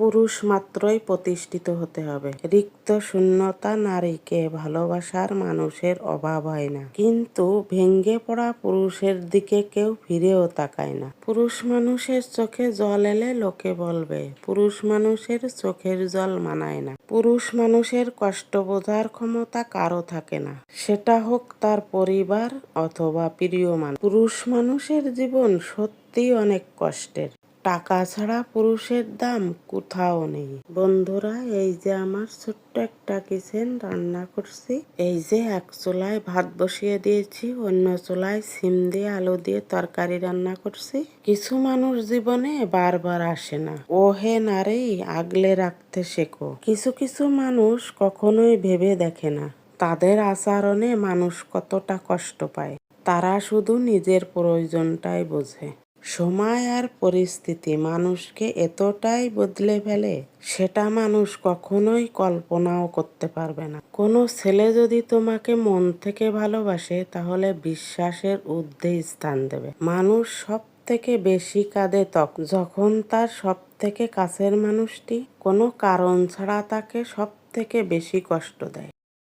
পুরুষ মাত্রই প্রতিষ্ঠিত হতে হবে। রিক্ত শূন্যতা নারীকে ভালোবাসার মানুষের অভাব হয় না, কিন্তু ভেঙে পড়া পুরুষের দিকে কেউ ফিরেও তাকায় না। পুরুষ মানুষের চোখে জল এলে লোকে বলবে, পুরুষ মানুষের চোখের জল মানায় না। পুরুষ মানুষের কষ্ট বোঝার ক্ষমতা কারো থাকে না, সেটা হোক তার পরিবার অথবা প্রিয় মানুষ। পুরুষ মানুষের জীবন সত্যি অনেক কষ্টের। টাকা ছাড়া পুরুষের দাম কোথাও নেই। বন্ধুরা, এই যে আমার ছোট্ট একটা কিচেন রান্না করছি। এই যে এক চুলায় ভাত বসিয়ে দিয়েছি, অন্য চুলায় সিম দিয়ে আলু দিয়ে তরকারি রান্না করছি। কিছু মানুষ জীবনে বারবার আসে না। ও হে নারী, আগলে রাখতে শেখো। কিছু কিছু মানুষ কখনোই ভেবে দেখে না তাদের আচরণে মানুষ কতটা কষ্ট পায়। তারা শুধু নিজের প্রয়োজনটাই বোঝে। সময় আর পরিস্থিতি মানুষকে এতটাই বদলে ফেলে, সেটা মানুষ কখনোই কল্পনাও করতে পারবে না। কোনো ছেলে যদি তোমাকে মন থেকে ভালোবাসে, তাহলে বিশ্বাসের ঊর্ধ্বে স্থান দেবে। মানুষ সব থেকে বেশি কাঁদে যখন তার সব থেকে কাছের মানুষটি কোনো কারণ ছাড়া তাকে সব থেকে বেশি কষ্ট দেয়।